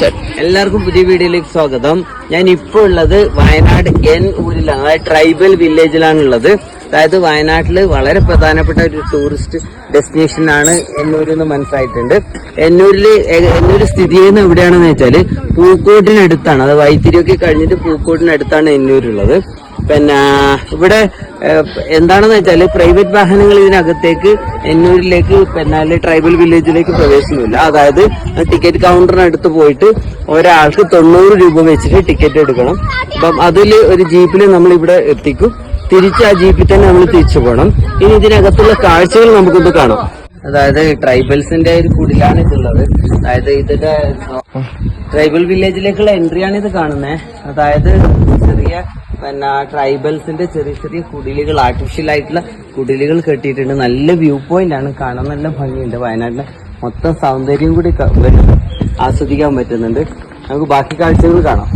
എല്ലാവർക്കും പുതിയ വീഡിയോയിലേക്ക് സ്വാഗതം. ഞാൻ ഇപ്പോൾ ഉള്ളത് വയനാട് ഊരിലാണ്, അതായത് ട്രൈബൽ വില്ലേജിലാണ് ഉള്ളത്. അതായത് വയനാട്ടില് വളരെ പ്രധാനപ്പെട്ട ഒരു ടൂറിസ്റ്റ് ഡെസ്റ്റിനേഷൻ ആണ് എന്നൂര് എന്ന് മനസ്സിലായിട്ടുണ്ട്. എന്നൂര് സ്ഥിതി ചെയ്യുന്ന എവിടെയാണെന്ന് വെച്ചാല് പൂക്കോട്ടിനടുത്താണ്. അത് വൈത്തിരിയൊക്കെ കഴിഞ്ഞിട്ട് പൂക്കോട്ടിനടുത്താണ് എന്നൂരുള്ളത്. പിന്നെ ഇവിടെ എന്താണെന്ന് വെച്ചാല് പ്രൈവറ്റ് വാഹനങ്ങൾ ഇതിനകത്തേക്ക് എന്നൂരിലേക്ക് പിന്നെ ട്രൈബൽ വില്ലേജിലേക്ക് പ്രവേശനമില്ല. അതായത് ടിക്കറ്റ് കൗണ്ടറിനടുത്ത് പോയിട്ട് ഒരാൾക്ക് 90 രൂപ വെച്ചിട്ട് ടിക്കറ്റ് എടുക്കണം. അപ്പം അതിൽ ഒരു ജീപ്പിൽ നമ്മൾ ഇവിടെ എത്തിക്കും. തിരിച്ച് ആ ജീപ്പിൽ തന്നെ നമ്മൾ തിരിച്ചു പോകണം. ഇനി ഇതിനകത്തുള്ള കാഴ്ചകൾ നമുക്കൊന്ന് കാണാം. അതായത് ട്രൈബൽസിന്റെ ഒരു കുടിലാണ് ഇതുള്ളത്. അതായത് ഇതിന്റെ ട്രൈബൽ വില്ലേജിലേക്കുള്ള എൻട്രിയാണ് ഇത് കാണുന്നത്. അതായത് ചെറിയ പിന്നെ ട്രൈബൽസിന്റെ ചെറിയ ചെറിയ കുടിലുകൾ, ആർട്ടിഫിഷ്യൽ ആയിട്ടുള്ള കുടിലുകൾ കെട്ടിയിട്ടുണ്ട്. നല്ല വ്യൂ പോയിന്റ് ആണ്, കാണാൻ നല്ല ഭംഗിയുണ്ട്. വയനാട്ടിലെ മൊത്തം സൗന്ദര്യം കൂടി ആസ്വദിക്കാൻ പറ്റുന്നുണ്ട്. നമുക്ക് ബാക്കി കാഴ്ചകൾ കാണാം.